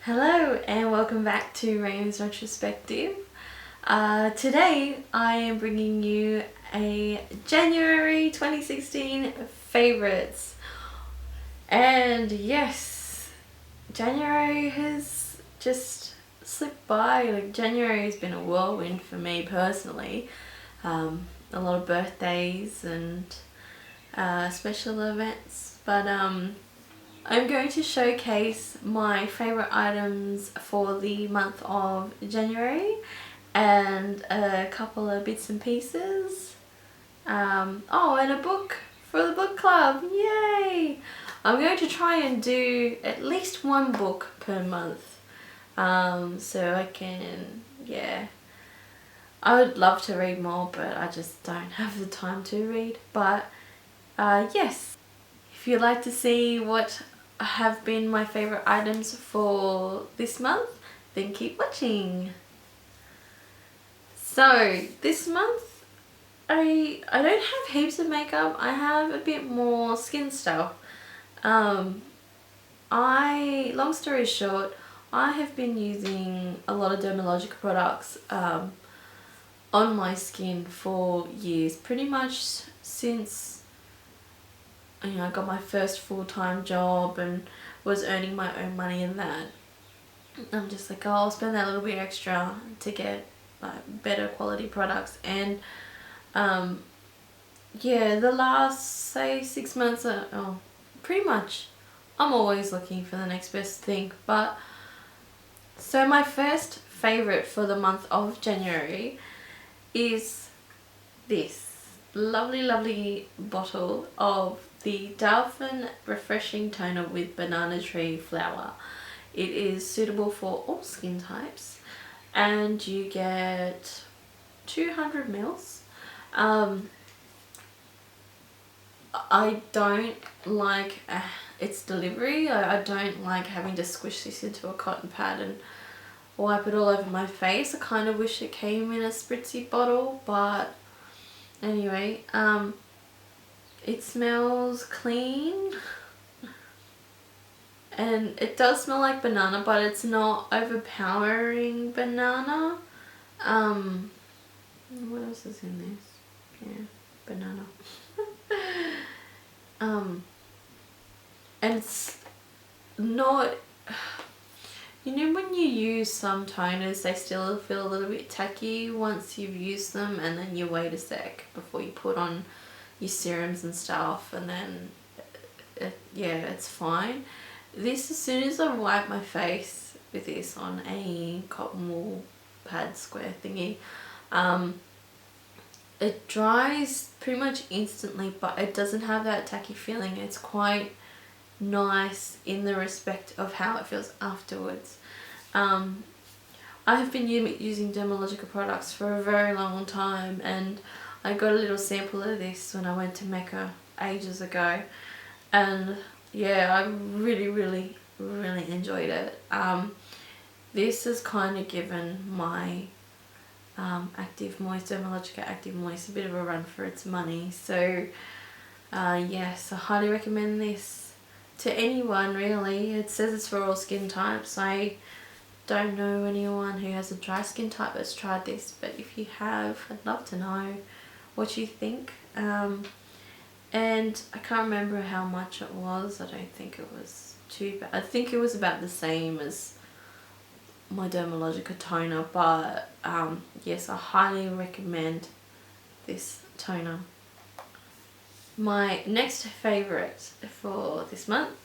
Hello and welcome back to Rain's Retrospective. Today I am bringing you a January 2016 favourites. And yes, January has just slipped by. Like, January has been a whirlwind for me personally. A lot of birthdays and special events, but I'm going to showcase my favourite items for the month of January and a couple of bits and pieces. Oh, and a book for the book club, yay! I'm going to try and do at least one book per month, so I can, I would love to read more, but I just don't have the time to read. But yes, if you'd like to see what have been my favourite items for this month, then keep watching. So this month I don't have heaps of makeup. I have a bit more skin stuff. Long story short, I have been using a lot of Dermalogica products on my skin for years, pretty much since I got my first full-time job and was earning my own money in that. I'm just like, oh, I'll spend that little bit extra to get like better quality products. And yeah, the last say 6 months, pretty much I'm always looking for the next best thing. But so my first favourite for the month of January is this lovely bottle of the Darphin Refreshing Toner with Banana Tree Flower. It is suitable for all skin types and you get 200 mils. I don't like its delivery. I don't like having to squish this into a cotton pad and wipe it all over my face. I kind of wish it came in a spritzy bottle, but anyway, it smells clean and it does smell like banana, but it's not overpowering banana. What else is in this? Yeah, banana. And it's not, you know, when you use some toners, they still feel a little bit tacky once you've used them, and then you wait a sec before you put on your serums and stuff, and then yeah, it's fine. This, as soon as I wipe my face with this on a cotton wool pad square thingy, it dries pretty much instantly, but it doesn't have that tacky feeling. It's quite nice in the respect of how it feels afterwards. I have been using Dermalogica products for a very long time, and I got a little sample of this when I went to Mecca ages ago, and yeah, I really enjoyed it. This has kind of given my Dermalogica Active Moist a bit of a run for its money, so yes, I highly recommend this to anyone really. It says it's for all skin types. I don't know anyone who has a dry skin type that's tried this, but if you have, I'd love to know what you think. And I can't remember how much it was. I don't think it was too bad. I think it was about the same as my Dermalogica toner, but yes, I highly recommend this toner. My next favourite for this month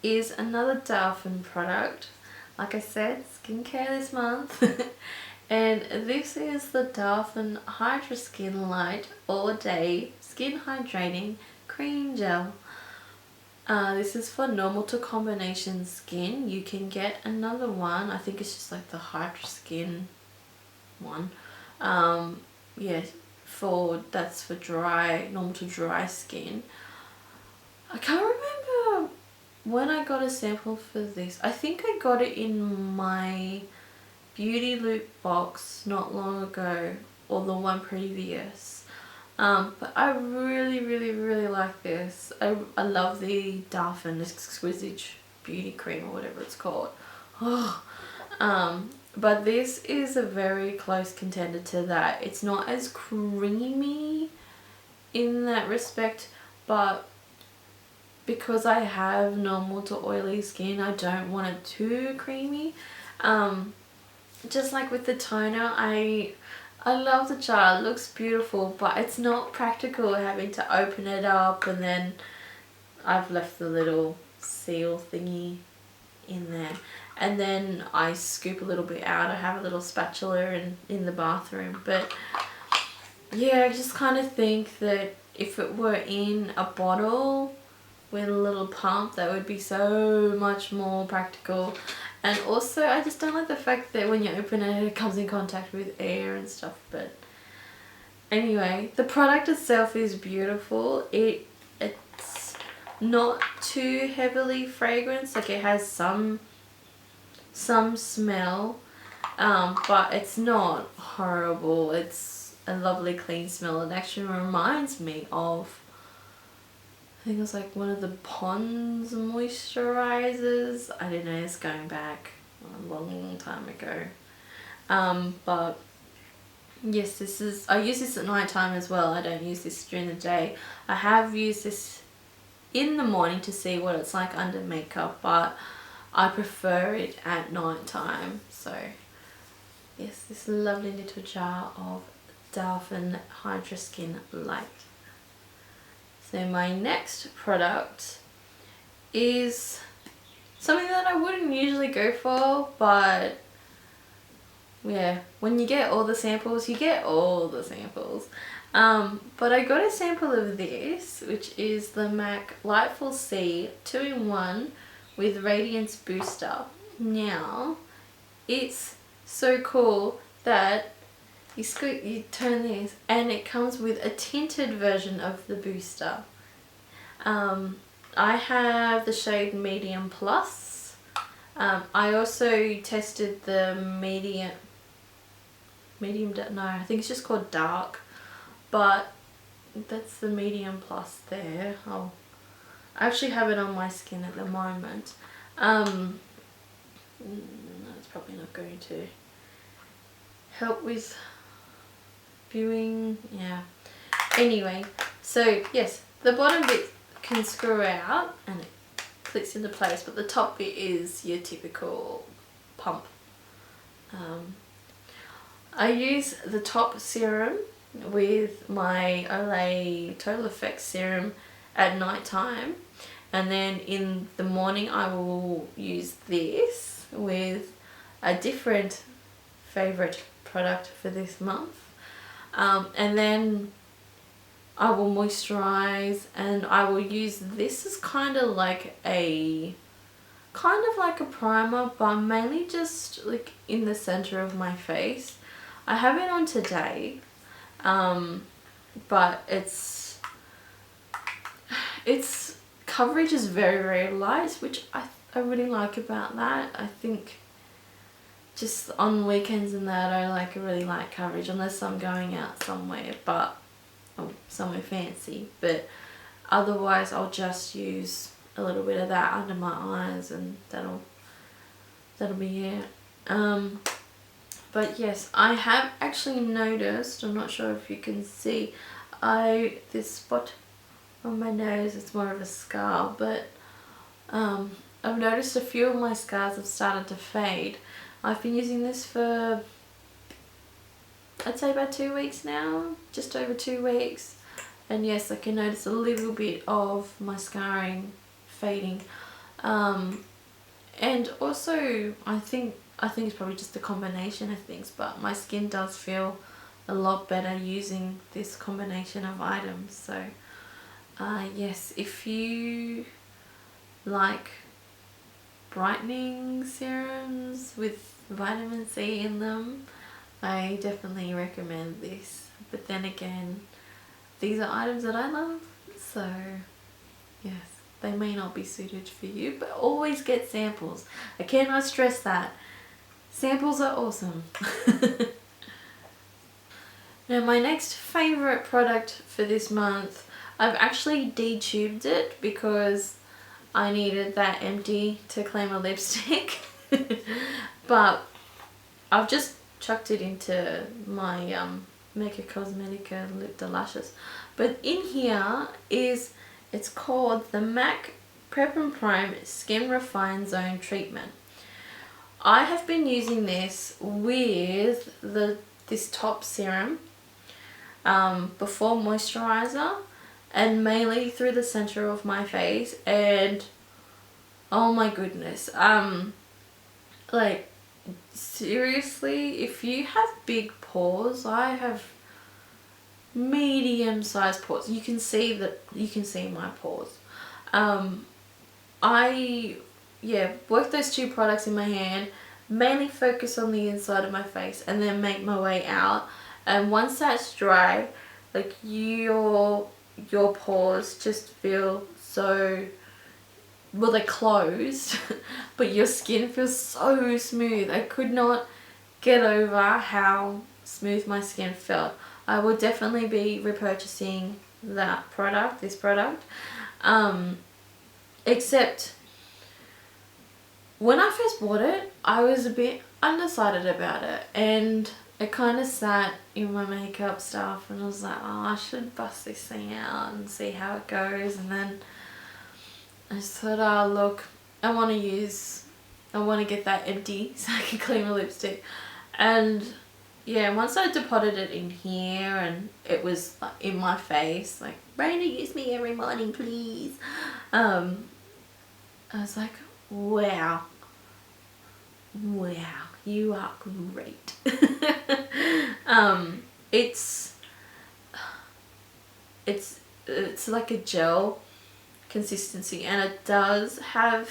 is another Darphin product. Like I said, skincare this month. And this is the Darphin Hydraskin Light All Day Skin Hydrating Cream Gel. This is for normal to combination skin. You can get another one. I think it's just like the Hydraskin one. Yeah, that's for dry, normal to dry skin. I can't remember when I got a sample for this. I think I got it in my Beauty Loop box not long ago, or the one previous. But I really like this. I love the Darphin Exquisite Beauty Cream or whatever it's called. Oh, But this is a very close contender to that. It's not as creamy in that respect, but because I have normal to oily skin, I don't want it too creamy. Just like with the toner, I love the jar, it looks beautiful, but it's not practical having to open it up, and then I've left the little seal thingy in there, and then I scoop a little bit out. I have a little spatula in the bathroom, but yeah, I just kind of think that if it were in a bottle with a little pump, that would be so much more practical. And also, I just don't like the fact that when you open it, it comes in contact with air and stuff. But anyway, the product itself is beautiful. It's not too heavily fragranced. Like, it has some smell, but it's not horrible. It's a lovely clean smell. It actually reminds me of, I think it was like one of the Pond's moisturizers. I don't know, it's going back a long time ago. But yes, this is, I use this at night time as well. I don't use this during the day. I have used this in the morning to see what it's like under makeup, but I prefer it at night time. So yes, this lovely little jar of Darphin Hydraskin Light. So my next product is something that I wouldn't usually go for, but yeah, when you get all the samples, you get all the samples. But I got a sample of this, which is the MAC Lightful C 2-in-1 with Radiance Booster. Now, it's so cool that you turn this and it comes with a tinted version of the booster. I have the shade Medium Plus. I also tested the medium, no, I think it's just called Dark, but that's the Medium Plus there. I actually have it on my skin at the moment. No, it's probably not going to help with viewing, yeah. Anyway, so yes, the bottom bit can screw out and it clicks into place, but the top bit is your typical pump. I use the top serum with my Olay Total Effects serum at night time, and then in the morning I will use this with a different favourite product for this month. And then I will moisturize, and I will use this as kind of like a primer, but mainly just like in the center of my face. I have it on today, but its coverage is very, very light, which I really like about that. I think just on weekends and that, I like a really light coverage unless I'm going out somewhere, but somewhere fancy. But otherwise, I'll just use a little bit of that under my eyes, and that'll be it. But yes, I have actually noticed, I'm not sure if you can see, this spot on my nose, it's more of a scar, but I've noticed a few of my scars have started to fade. I've been using this for, I'd say about 2 weeks now, just over 2 weeks. And yes, I can notice a little bit of my scarring fading. And also, I think it's probably just a combination of things, but my skin does feel a lot better using this combination of items. So yes, if you like brightening serums with vitamin C in them, I definitely recommend this. But then again, these are items that I love, so yes, they may not be suited for you, but always get samples. I cannot stress that. Samples are awesome. Now my next favourite product for this month, I've actually detubed it because I needed that empty to claim a lipstick. But I've just chucked it into my Mecca Cosmetica Lip de Lashes. But in here is, it's called the MAC Prep and Prime Skin Refine Zone Treatment. I have been using this with this top serum before moisturizer, and mainly through the center of my face, and oh my goodness, like seriously, if you have big pores, I have medium sized pores. You can see my pores. I work those two products in my hand, mainly focus on the inside of my face, and then make my way out. And once that's dry, like your pores just feel so, well, they're closed but your skin feels so smooth. I could not get over how smooth my skin felt. I will definitely be repurchasing this product, except when I first bought it, I was a bit undecided about it, and it kind of sat in my makeup stuff, and I was like, oh, I should bust this thing out and see how it goes. And then I just thought, oh look, I want to get that empty so I can clean my lipstick. And yeah, once I deposited it in here and it was like in my face, like, Raina, use me every morning please, I was like, wow, you are great. It's like a gel consistency, and it does have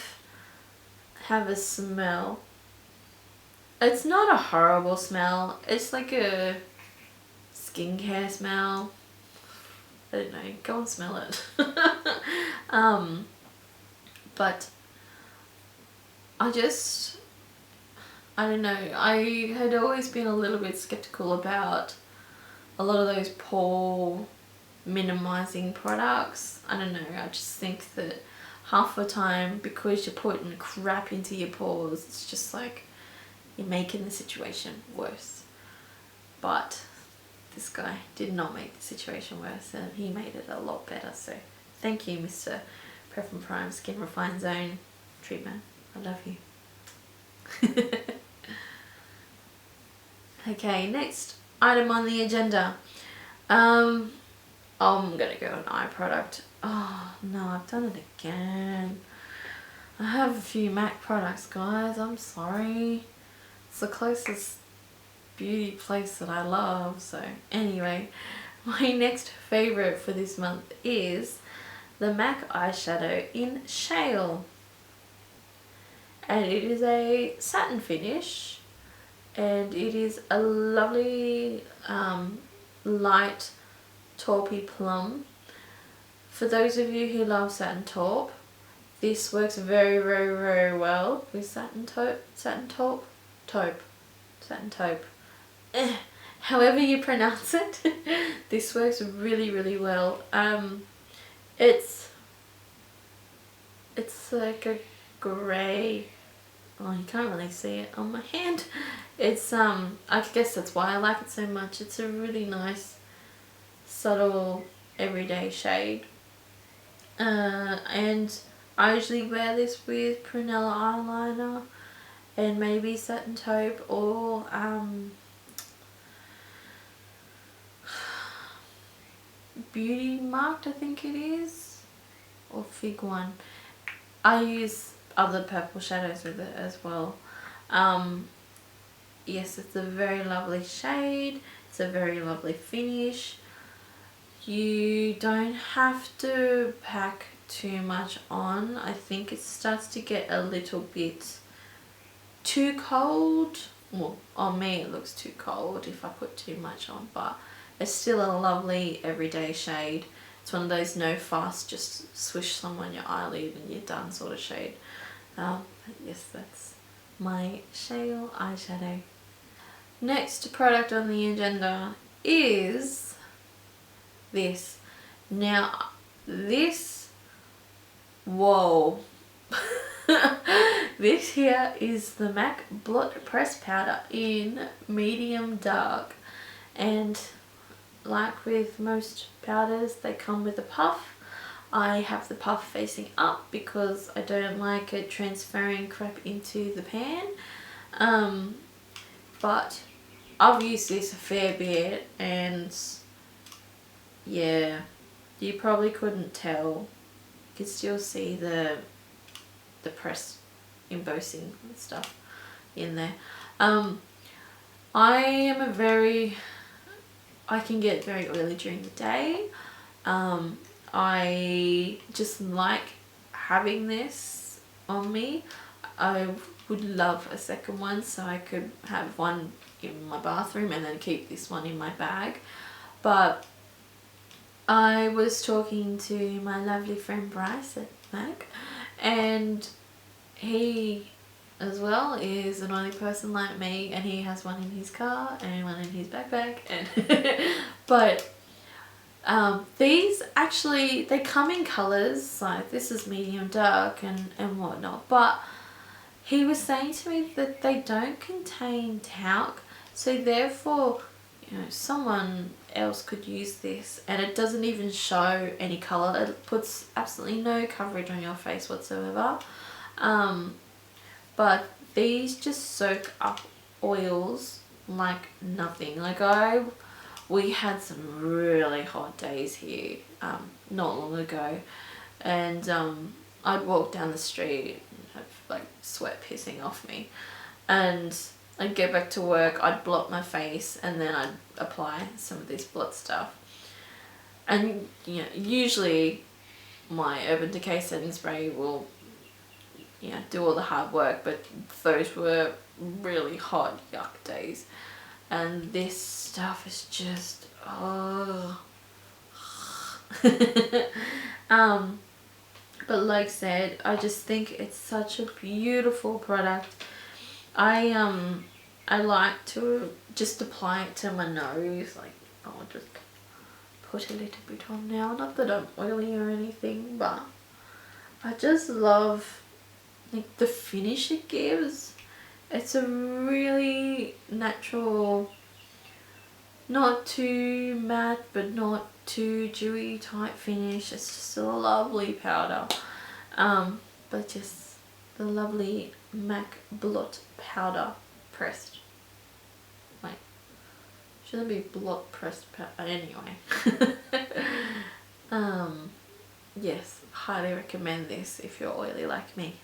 a smell. It's not a horrible smell, it's like a skincare smell. I don't know, go and smell it. But I don't know, I had always been a little bit skeptical about a lot of those pore minimizing products. I don't know, I just think that half the time, because you're putting crap into your pores, it's just like you're making the situation worse. But this guy did not make the situation worse, and he made it a lot better. So thank you, Mr. Prep and Prime Skin Refine Zone Treatment. I love you. Okay, next item on the agenda. I'm gonna go an eye product. Oh no, I've done it again. I have a few MAC products, guys. I'm sorry. It's the closest beauty place that I love. So anyway, my next favorite for this month is the MAC eyeshadow in Shale. And it is a satin finish, and it is a lovely light taupey plum. For those of you who love satin taupe, this works very, very, very well with satin taupe. However you pronounce it, this works really, really well. It's like a grey. Oh, you can't really see it on my hand. It's I guess that's why I like it so much. It's a really nice, subtle, everyday shade. And I usually wear this with prunella eyeliner and maybe satin taupe or Beauty Marked, I think it is, or Fig One. I use other purple shadows with it as well. Yes, it's a very lovely shade. It's a very lovely finish. You don't have to pack too much on. I think it starts to get a little bit too cold. Well, on me it looks too cold if I put too much on, but it's still a lovely everyday shade. It's one of those no fuss, just swish some on your eyelid and you're done sort of shade. But yes, that's my Shale eyeshadow. Next product on the agenda is this. Now this, whoa. This here is the MAC Blot Press Powder in medium dark, and like with most powders, they come with a puff. I have the puff facing up because I don't like it transferring crap into the pan. But I've used this a fair bit, and yeah, you probably couldn't tell. You could still see the press embossing and stuff in there. I can get very oily during the day. I just like having this on me. I would love a second one so I could have one in my bathroom and then keep this one in my bag. But I was talking to my lovely friend Bryce at MAC, and he as well is an oily person like me, and he has one in his car and one in his backpack, and but these actually, they come in colours, like this is medium dark and whatnot, but he was saying to me that they don't contain talc, so therefore, you know, someone else could use this and it doesn't even show any colour. It puts absolutely no coverage on your face whatsoever. But these just soak up oils like nothing. Like we had some really hot days here not long ago, and I'd walk down the street and have like sweat pissing off me, and I'd get back to work, I'd blot my face, and then I'd apply some of this blot stuff. And you know, usually my Urban Decay setting spray will, you know, do all the hard work, but those were really hot yuck days, and this stuff is just oh. But like I said, I just think it's such a beautiful product. I like to just apply it to my nose, like I'll just put a little bit on now. Not that I'm oily or anything, but I just love like the finish it gives. It's a really natural, not too matte but not too dewy type finish. It's just a lovely powder. But just the lovely MAC Blot powder pressed. Wait, shouldn't be blot pressed powder anyway. Yes, highly recommend this if you're oily like me.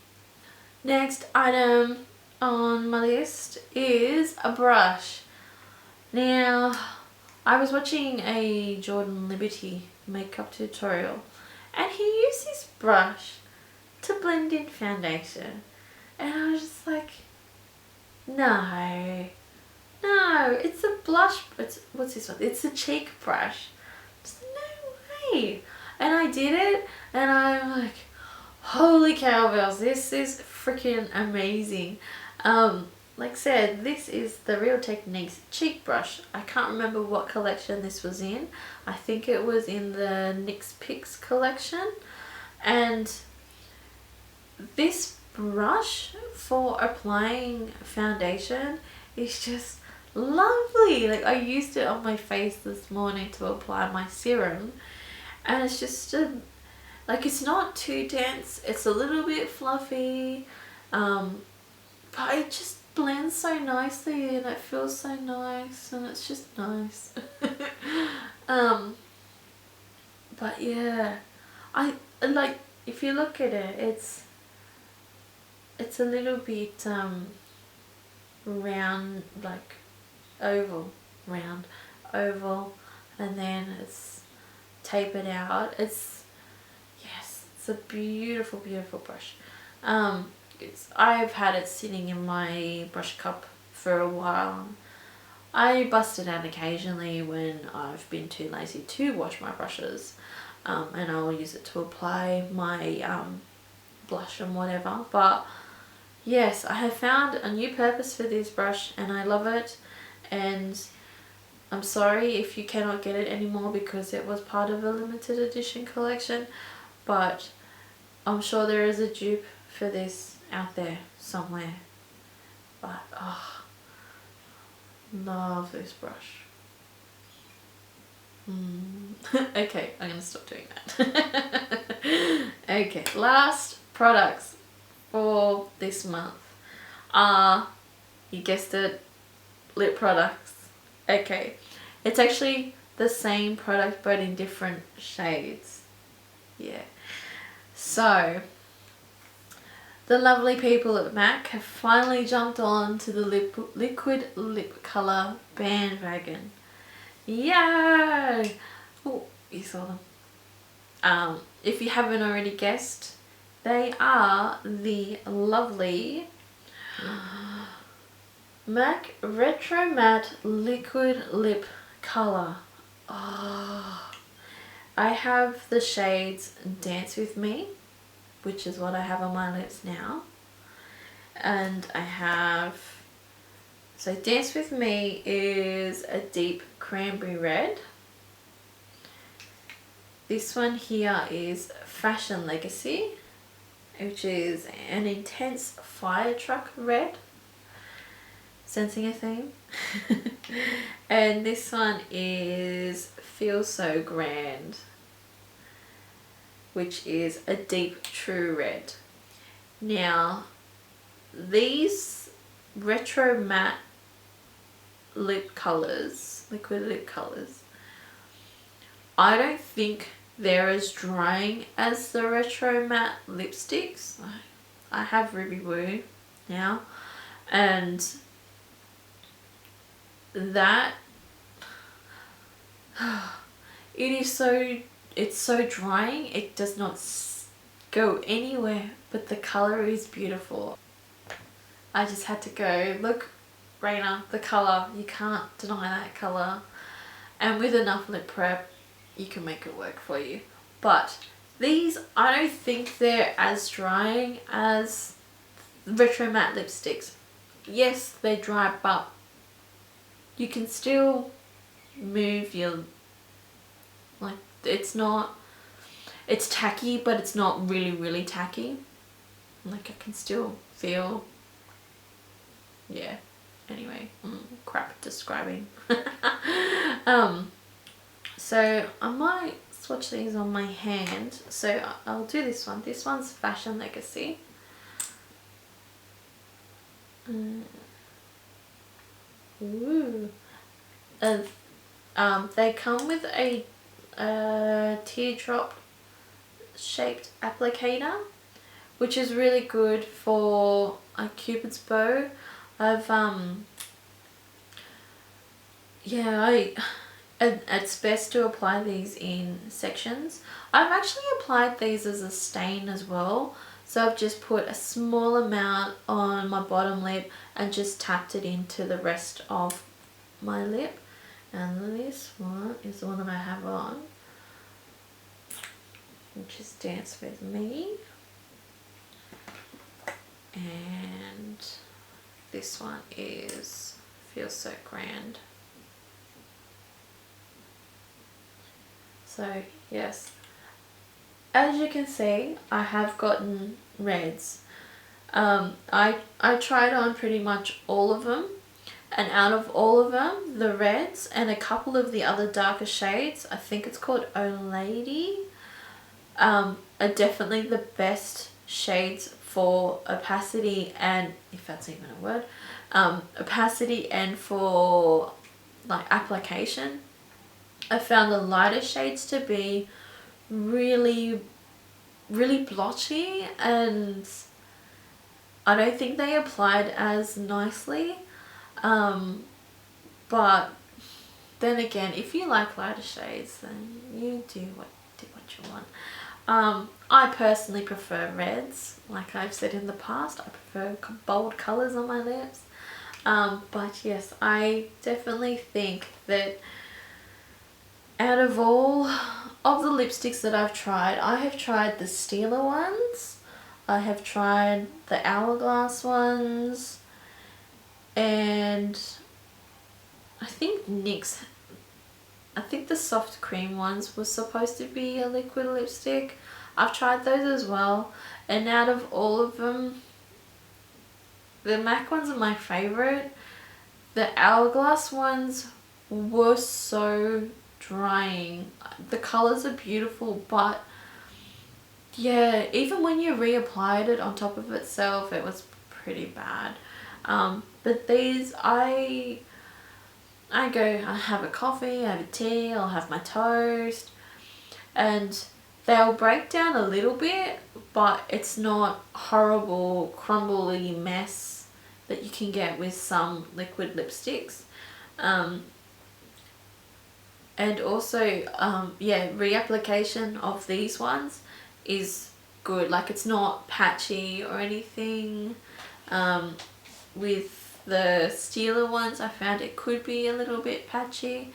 Next item on my list is a brush. Now, I was watching a Jordan Liberty makeup tutorial, and he used this brush to blend in foundation, and I was just like, no, it's a blush, what's this one? It's a cheek brush. Just no way. And I did it, and I'm like, holy cowbells, this is freaking amazing. Like I said, this is the Real Techniques cheek brush. I can't remember what collection this was in. I think it was in the NYX Picks collection. And this brush for applying foundation is just lovely. Like I used it on my face this morning to apply my serum, and it's just like it's not too dense. It's a little bit fluffy, but it just blends so nicely and it feels so nice, and it's just nice. But yeah, I like, if you look at it, it's a little bit round, like round oval, and then it's tapered out. It's a beautiful brush. I've had it sitting in my brush cup for a while. I bust it out occasionally when I've been too lazy to wash my brushes, and I'll use it to apply my blush and whatever. But yes, I have found a new purpose for this brush and I love it, and I'm sorry if you cannot get it anymore because it was part of a limited edition collection, but I'm sure there is a dupe for this out there somewhere. But oh, love this brush. Okay, I'm gonna stop doing that. Okay, last products for this month are, you guessed it, lip products. Okay, it's actually the same product but in different shades. Yeah, so the lovely people at MAC have finally jumped on to the liquid lip colour bandwagon. Yay! Oh, you saw them. If you haven't already guessed, they are the lovely MAC Retro Matte Liquid Lip Colour. Oh, I have the shades Dance With Me, which is what I have on my lips now. And I have, so Dance With Me is a deep cranberry red. This one here is Fashion Legacy, which is an intense fire truck red. Sensing a theme. And this one is Feel So Grand, which is a deep true red. Now, these retro matte lip colours, liquid lip colours, I don't think they're as drying as the retro matte lipsticks. I have Ruby Woo now, and that it's so drying. It does not go anywhere, but the colour is beautiful. I just had to go, look, Raina, the colour, you can't deny that colour, and with enough lip prep you can make it work for you. But these, I don't think they're as drying as retro matte lipsticks. Yes, they dry, but you can still move your, like, it's tacky, but it's not really tacky. Like, I can still feel, yeah, anyway, crap describing. So I might swatch these on my hand. So I'll do this one. This one's Fashion Legacy. Ooh. They come with a teardrop shaped applicator, which is really good for a Cupid's bow. It's best to apply these in sections. I've actually applied these as a stain as well, so I've just put a small amount on my bottom lip and just tapped it into the rest of my lip. And this one is the one that I have on, which is Dance With Me. And this one is Feel So Grand. So yes, as you can see, I have gotten reds. I tried on pretty much all of them, and out of all of them, the reds and a couple of the other darker shades, I think it's called Oh Lady, are definitely the best shades for opacity, and if that's even a word, opacity and for like application. I found the lighter shades to be really blotchy, and I don't think they applied as nicely. But then again, if you like lighter shades, then you do what you want. I personally prefer reds. Like I've said in the past, I prefer bold colours on my lips. But yes, I definitely think that out of all of the lipsticks that I've tried, I have tried the Stila ones, I have tried the Hourglass ones, and I think the soft cream ones were supposed to be a liquid lipstick. I've tried those as well, and out of all of them, The MAC ones are my favourite. The Hourglass ones were so drying. The colours are beautiful, but yeah, even when you reapplied it on top of itself, it was pretty bad. But these, I have a coffee, I have a tea, I'll have my toast, and they'll break down a little bit, but it's not horrible crumbly mess that you can get with some liquid lipsticks. And also, yeah, reapplication of these ones is good. Like, it's not patchy or anything. With the Steeler ones, I found it could be a little bit patchy.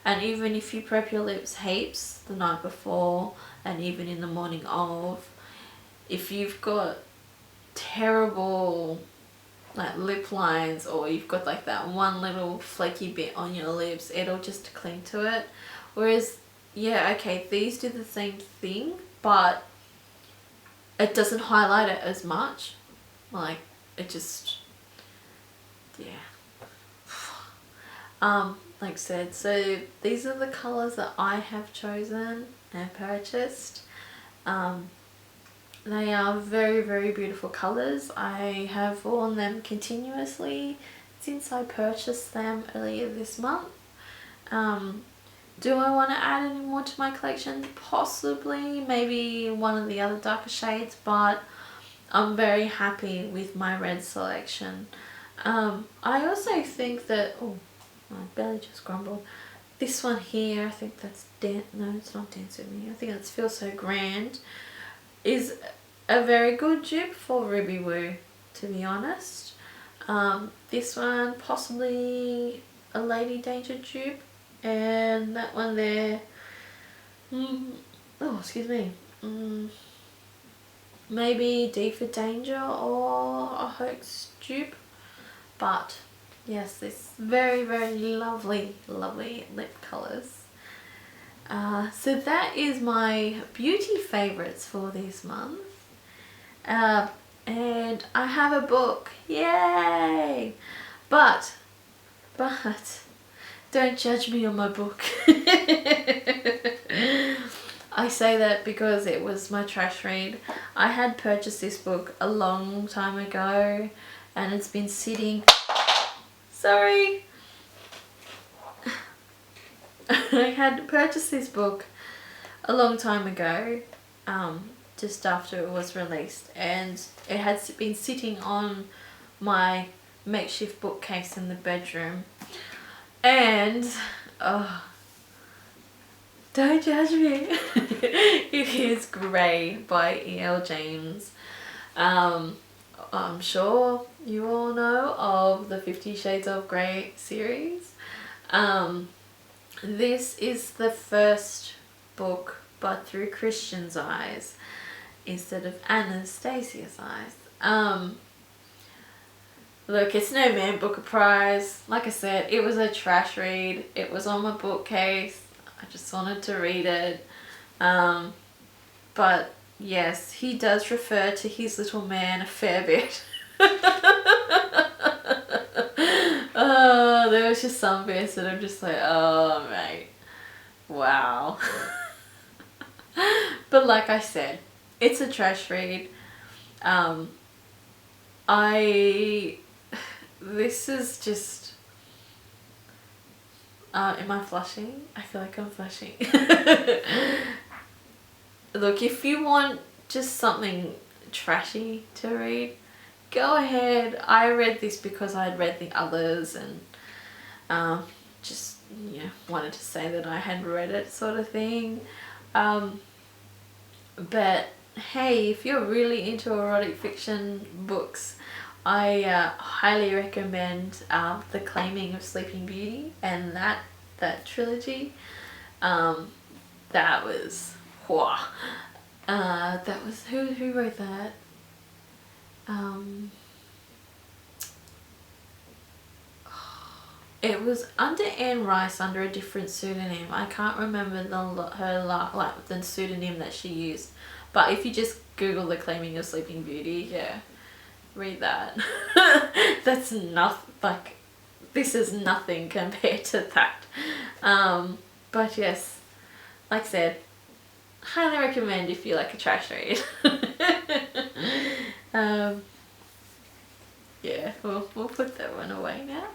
And even if you prep your lips heaps the night before and even in the morning of, if you've got terrible like lip lines, or you've got like that one little flaky bit on your lips, it'll just cling to it. Whereas, yeah, okay, these do the same thing, but it doesn't highlight it as much. Like, it just, yeah. Like I said, so these are the colours that I have chosen and purchased. They are very, very beautiful colours. I have worn them continuously since I purchased them earlier this month. Do I want to add any more to my collection? Possibly, maybe one of the other darker shades, but I'm very happy with my red selection. I also think that, oh, my belly just grumbled. This one here, I think that's no, it's not Dance With Me. I think that's Feel So Grand, is a very good dupe for Ruby Woo, to be honest. This one, possibly a Lady Danger dupe, and that one there, oh, excuse me, maybe D for Danger or a Hoax dupe. But yes, this very, very lovely, lovely lip colours. So that is my beauty favourites for this month. And I have a book, yay! But don't judge me on my book. I say that because it was my trash read. I had purchased this book a long time ago, and it's been sitting, sorry. I had purchased this book a long time ago, just after it was released, and it had been sitting on my makeshift bookcase in the bedroom, and don't judge me. It is Grey by E.L. James. I'm sure you all know of the 50 Shades of Grey series. This is the first book, but through Christian's eyes instead of Anastasia's eyes. Look, it's no Man Booker Prize. Like I said, it was a trash read. It was on my bookcase. I just wanted to read it. But yes, he does refer to his little man a fair bit. There was just some bits that I'm just like, oh mate, wow. But like I said, it's a trash read. This is just, am I flushing? I feel like I'm flushing. Look, if you want just something trashy to read, go ahead. I read this because I had read the others, and just, yeah, wanted to say that I had read it, sort of thing. But hey, if you're really into erotic fiction books, I highly recommend The Claiming of Sleeping Beauty and that trilogy. That was, whoa. That was, who wrote that? It was under Anne Rice under a different pseudonym. I can't remember the pseudonym that she used. But if you just Google The Claiming of Sleeping Beauty, yeah, read that. That's nothing, like, this is nothing compared to that. But yes, like I said, highly recommend if you like a trash read. Yeah, we'll put that one away now.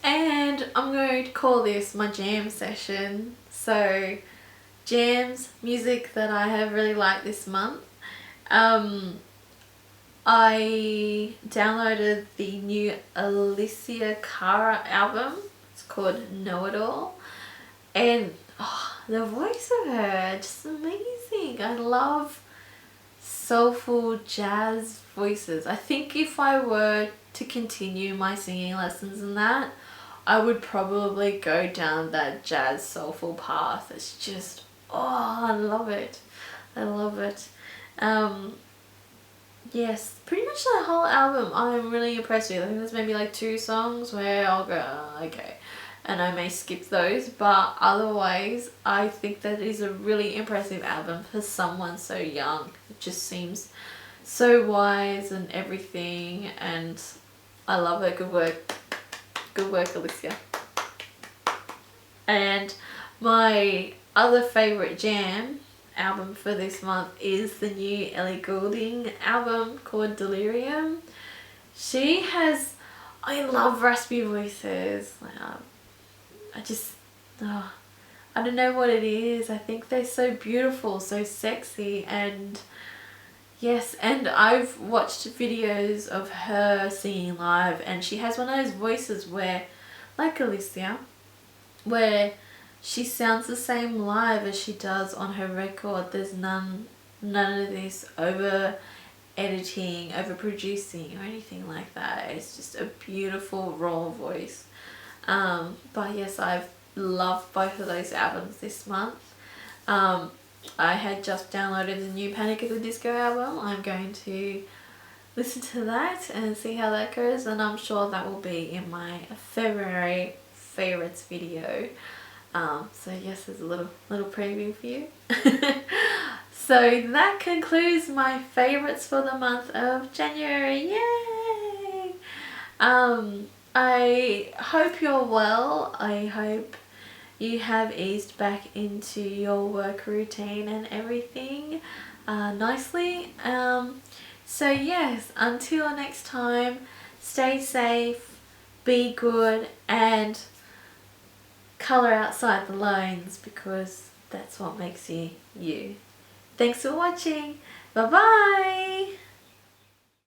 And I'm going to call this my jam session. So jams, music that I have really liked this month. I downloaded the new Alessia Cara album. It's called Know It All. And the voice of her, just amazing. I love soulful jazz voices. I think if I were to continue my singing lessons and that, I would probably go down that jazz soulful path. It's just, I love it. I love it. Yes, pretty much the whole album I'm really impressed with. I think there's maybe like 2 songs where I'll go, okay, and I may skip those, but otherwise I think that is a really impressive album for someone so young. It just seems so wise and everything, and I love it. Good work. Good work, Alessia. And my other favourite jam album for this month is the new Ellie Goulding album called Delirum. She has, I love raspy voices. I don't know what it is. I think they're so beautiful, so sexy, and yes, and I've watched videos of her singing live, and she has one of those voices where, like Alessia, where she sounds the same live as she does on her record. There's none of this over editing, over producing or anything like that. It's just a beautiful raw voice. But yes, I've loved both of those albums this month. I had just downloaded the new Panic at the Disco album. I'm going to listen to that and see how that goes, and I'm sure that will be in my February favorites video. So yes, there's a little preview for you. So that concludes my favorites for the month of January. Yay! I hope you're well. I hope you have eased back into your work routine and everything nicely. So yes, until next time, stay safe, be good, and colour outside the lines, because that's what makes you you. Thanks for watching. Bye bye.